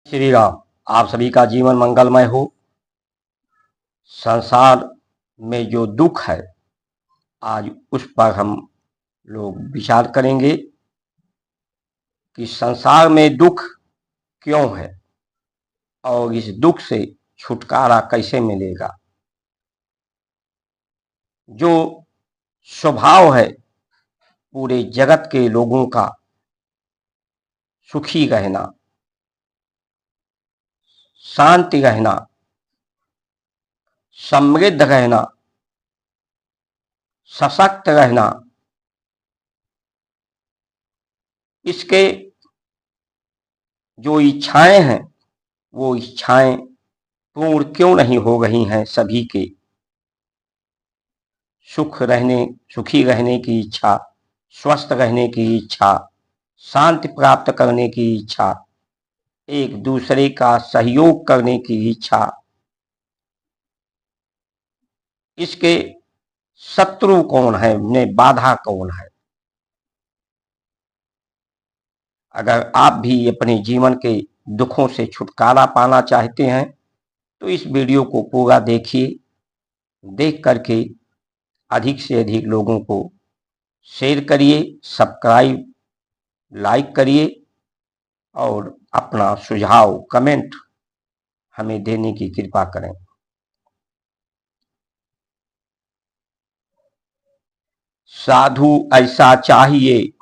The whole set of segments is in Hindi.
श्री राम। आप सभी का जीवन मंगलमय हो। संसार में जो दुख है, आज उस पर हम लोग विचार करेंगे कि संसार में दुख क्यों है और इस दुख से छुटकारा कैसे मिलेगा। जो स्वभाव है पूरे जगत के लोगों का, सुखी रहना, शांति रहना, समृद्ध रहना, सशक्त रहना, इसके जो इच्छाएं हैं वो इच्छाएं पूर्ण क्यों नहीं हो रही हैं। सभी के सुखी रहने की इच्छा, स्वस्थ रहने की इच्छा, शांति प्राप्त करने की इच्छा, एक दूसरे का सहयोग करने की इच्छा, इसके शत्रु कौन है, उन्हें बाधा कौन है। अगर आप भी अपने जीवन के दुखों से छुटकारा पाना चाहते हैं तो इस वीडियो को पूरा देखिए। देख करके अधिक से अधिक लोगों को शेयर करिए, सब्सक्राइब, लाइक करिए और अपना सुझाव कमेंट हमें देने की कृपा करें। साधु ऐसा चाहिए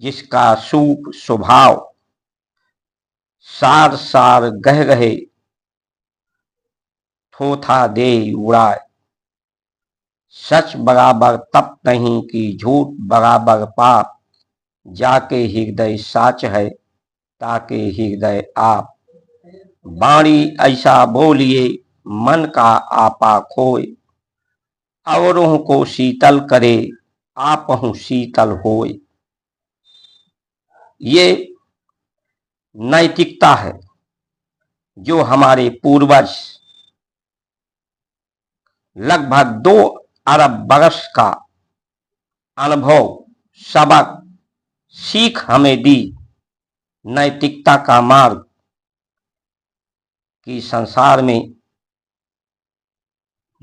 जिसका सूप स्वभाव सार सार गह रहे, थोथा दे उड़ाए। सच बराबर तप नहीं कि झूठ बराबर पाप, जाके हृदय साच है ताके हृदय आप। वाणी ऐसा बोलिए मन का आपा खोए, औरों को शीतल करे आपहु शीतल होए। ये नैतिकता है जो हमारे पूर्वज लगभग 2 अरब बरस का अनुभव, सबक, सीख हमें दी। नैतिकता का मार्ग कि संसार में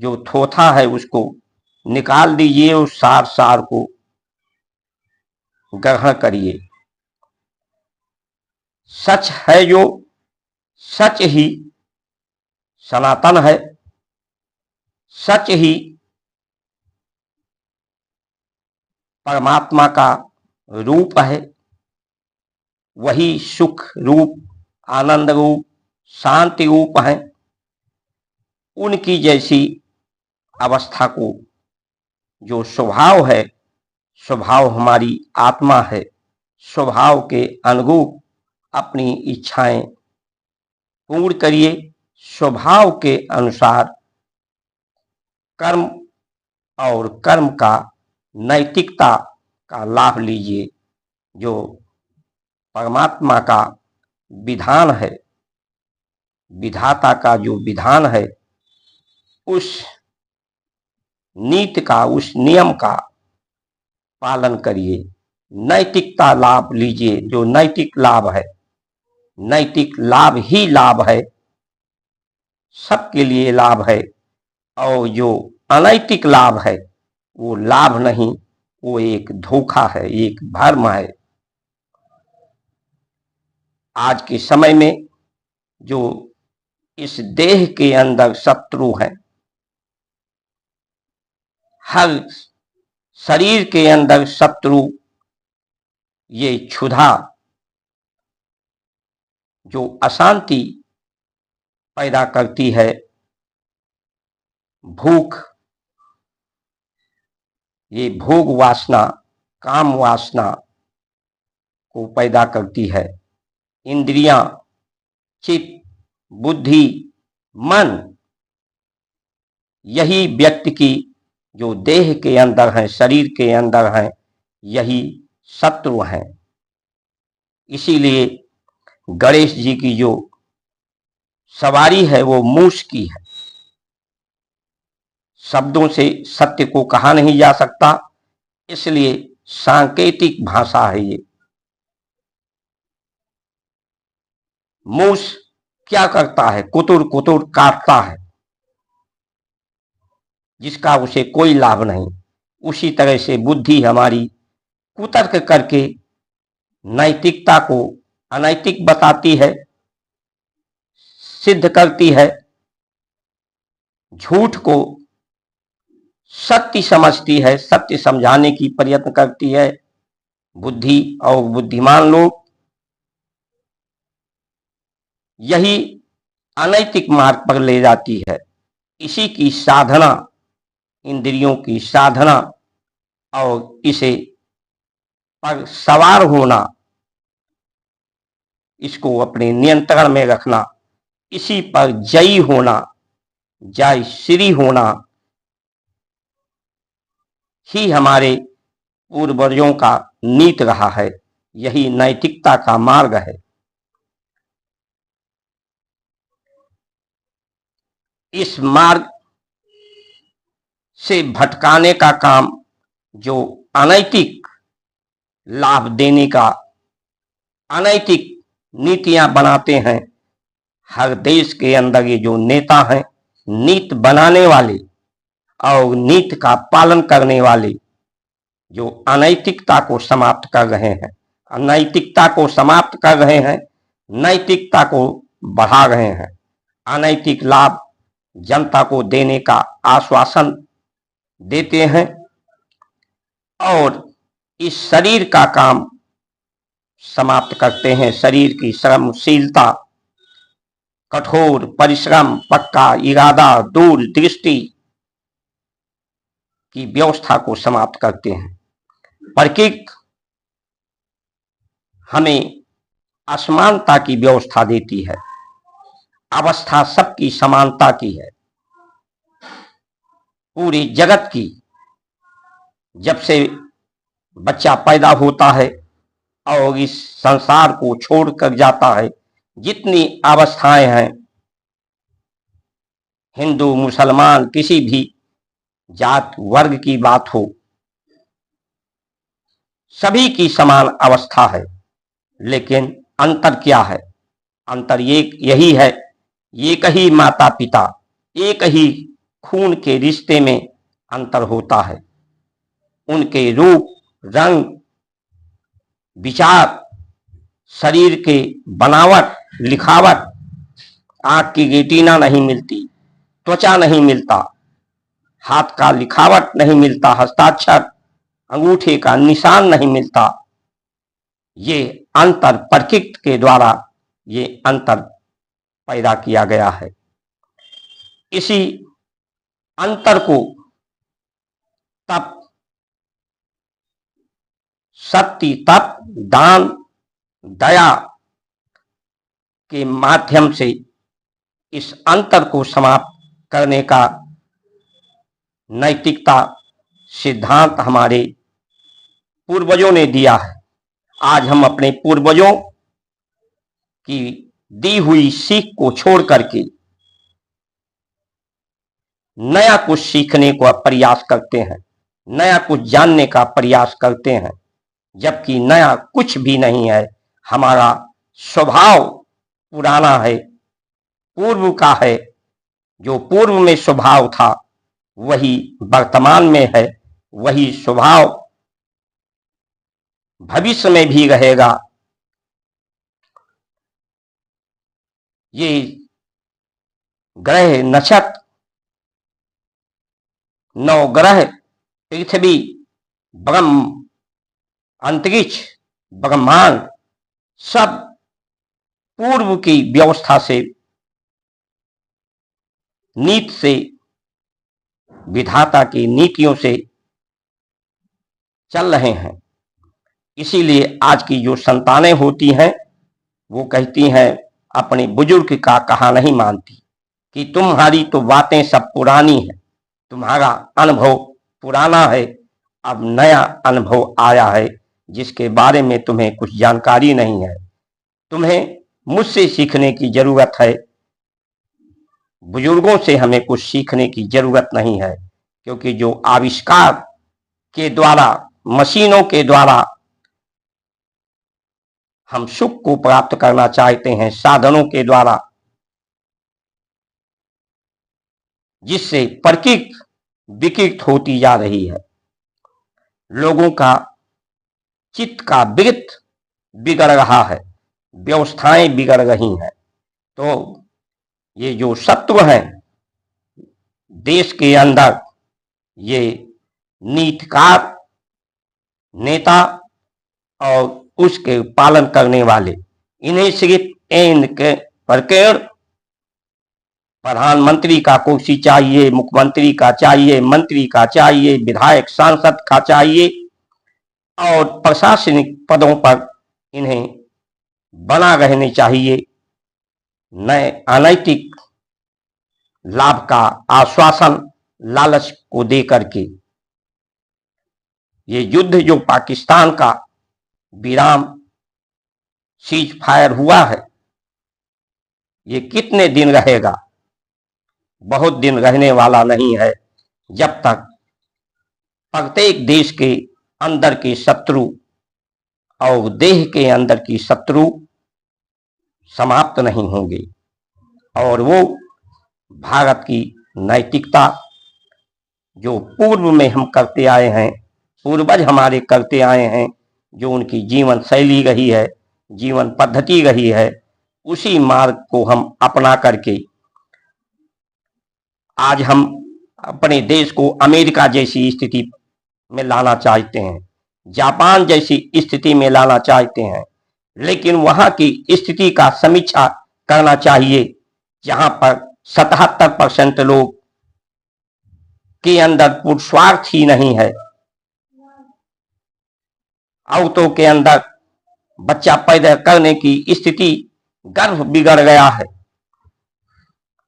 जो थोथा है उसको निकाल दीजिए, उस सार को ग्रहण करिए। सच है जो सच ही सनातन है, सच ही परमात्मा का रूप है। वही सुख रूप, आनंद रूप, शांति रूप है। उनकी जैसी अवस्था को जो स्वभाव है, स्वभाव हमारी आत्मा है, स्वभाव के अनुरूप अपनी इच्छाएं पूर्ण करिए। स्वभाव के अनुसार कर्म और कर्म का नैतिकता का लाभ लीजिए। जो परमात्मा का विधान है, विधाता का जो विधान है, उस नीति का, उस नियम का पालन करिए। नैतिकता लाभ लीजिए। जो नैतिक लाभ है, नैतिक लाभ ही लाभ है, सबके लिए लाभ है। और जो अनैतिक लाभ है वो लाभ नहीं, वो एक धोखा है, एक भ्रम है। आज के समय में जो इस देह के अंदर शत्रु हैं, हर शरीर के अंदर शत्रु, ये क्षुधा जो अशांति पैदा करती है, भूख, ये भोग वासना, काम वासना को पैदा करती है। इंद्रियां, चित्त, बुद्धि, मन, यही व्यक्ति की जो देह के अंदर है, शरीर के अंदर है, यही शत्रु हैं। इसीलिए गणेश जी की जो सवारी है वो मूस की है। शब्दों से सत्य को कहा नहीं जा सकता, इसलिए सांकेतिक भाषा है ये। मूस क्या करता है? कुतुर कुतुर काटता है, जिसका उसे कोई लाभ नहीं। उसी तरह से बुद्धि हमारी कुतर्क करके नैतिकता को अनैतिक बताती है, सिद्ध करती है, झूठ को सत्य समझती है, सत्य समझाने की प्रयत्न करती है। बुद्धि और बुद्धिमान लोग यही अनैतिक मार्ग पर ले जाती है। इसी की साधना, इंद्रियों की साधना और इसे पर सवार होना, इसको अपने नियंत्रण में रखना, इसी पर जयी होना, जय श्री होना ही हमारे पूर्वजों का नीत रहा है। यही नैतिकता का मार्ग है। इस मार्ग से भटकाने का काम जो अनैतिक लाभ देने का अनैतिक नीतियां बनाते हैं, हर देश के अंदर ये जो नेता हैं, नीति बनाने वाले और नीति का पालन करने वाले, जो अनैतिकता को समाप्त कर रहे हैं, अनैतिकता को समाप्त कर रहे हैं, नैतिकता को बढ़ा रहे हैं। अनैतिक लाभ जनता को देने का आश्वासन देते हैं और इस शरीर का काम समाप्त करते हैं। शरीर की श्रमशीलता, कठोर परिश्रम, पक्का इरादा, दूर दृष्टि की व्यवस्था को समाप्त करते हैं। प्रकृति हमें असमानता की व्यवस्था देती है। अवस्था सबकी समानता की है, पूरी जगत की। जब से बच्चा पैदा होता है और इस संसार को छोड़कर जाता है, जितनी अवस्थाएं हैं, हिंदू मुसलमान किसी भी जात वर्ग की बात हो, सभी की समान अवस्था है। लेकिन अंतर क्या है? अंतर यही है, एक ही माता पिता, एक ही खून के रिश्ते में अंतर होता है। उनके रूप, रंग, विचार, शरीर के बनावट, लिखावट, आंख की रेटिना नहीं मिलती, त्वचा नहीं मिलता, हाथ का लिखावट नहीं मिलता, हस्ताक्षर, अंगूठे का निशान नहीं मिलता। ये अंतर प्रकृति के द्वारा ये अंतर पैदा किया गया है। इसी अंतर को तप, सत्य, तप, दान, दया के माध्यम से इस अंतर को समाप्त करने का नैतिकता सिद्धांत हमारे पूर्वजों ने दिया है। आज हम अपने पूर्वजों की दी हुई सीख को छोड़ करके नया कुछ सीखने का प्रयास करते हैं, नया कुछ जानने का प्रयास करते हैं, जबकि नया कुछ भी नहीं है। हमारा स्वभाव पुराना है, पूर्व का है। जो पूर्व में स्वभाव था वही वर्तमान में है, वही स्वभाव भविष्य में भी रहेगा। ये ग्रह, नक्षत्र, नवग्रह, पृथ्वी, ब्रह्म, अंतरिक्ष, ब्रह्मांड सब पूर्व की व्यवस्था से, नीति से, विधाता की नीतियों से चल रहे हैं। इसीलिए आज की जो संतानें होती हैं वो कहती हैं, अपने बुजुर्ग का कहा नहीं मानती, कि तुम्हारी तो बातें सब पुरानी है, तुम्हारा अनुभव पुराना है, अब नया अनुभव आया है जिसके बारे में तुम्हें कुछ जानकारी नहीं है। तुम्हें मुझसे सीखने की जरूरत है, बुजुर्गों से हमें कुछ सीखने की जरूरत नहीं है। क्योंकि जो आविष्कार के द्वारा, मशीनों के द्वारा हम सुख को प्राप्त करना चाहते हैं साधनों के द्वारा, जिससे प्रकृति विकृत होती जा रही है। लोगों का चित्त का वृत्त बिगड़ रहा है, व्यवस्थाएं बिगड़ रही हैं। तो ये जो सत्व है देश के अंदर, ये नीतिकार नेता और उसके पालन करने वाले, इन्हें सिर्फ इनके प्रकरण प्रधानमंत्री का कुर्सी चाहिए, मुख्यमंत्री का चाहिए, मंत्री का चाहिए, विधायक सांसद का चाहिए, और प्रशासनिक पदों पर इन्हें बना रहने चाहिए। नए अनैतिक लाभ का आश्वासन लालच को दे करके ये युद्ध जो पाकिस्तान का विराम सीज फायर हुआ है, ये कितने दिन रहेगा? बहुत दिन रहने वाला नहीं है, जब तक प्रत्येक देश के अंदर के शत्रु और देह के अंदर की शत्रु समाप्त नहीं होंगे। और वो भारत की नैतिकता जो पूर्व में हम करते आए हैं, पूर्वज हमारे करते आए हैं, जो उनकी जीवन शैली रही है, जीवन पद्धति रही है, उसी मार्ग को हम अपना करके आज हम अपने देश को अमेरिका जैसी स्थिति में लाना चाहते हैं, जापान जैसी स्थिति में लाना चाहते हैं। लेकिन वहां की स्थिति का समीक्षा करना चाहिए, जहां पर 77% लोग के अंदर पुरुषार्थ ही नहीं है। औरतों के अंदर बच्चा पैदा करने की स्थिति, गर्भ बिगड़ गया है,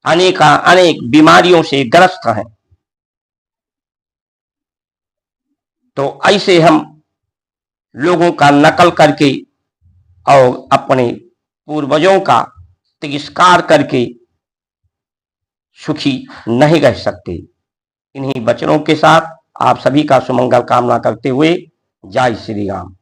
अनेक बीमारियों से ग्रस्त हैं। तो ऐसे हम लोगों का नकल करके और अपने पूर्वजों का तिरस्कार करके सुखी नहीं रह सकते। इन्हीं वचनों के साथ आप सभी का सुमंगल कामना करते हुए जय श्री राम।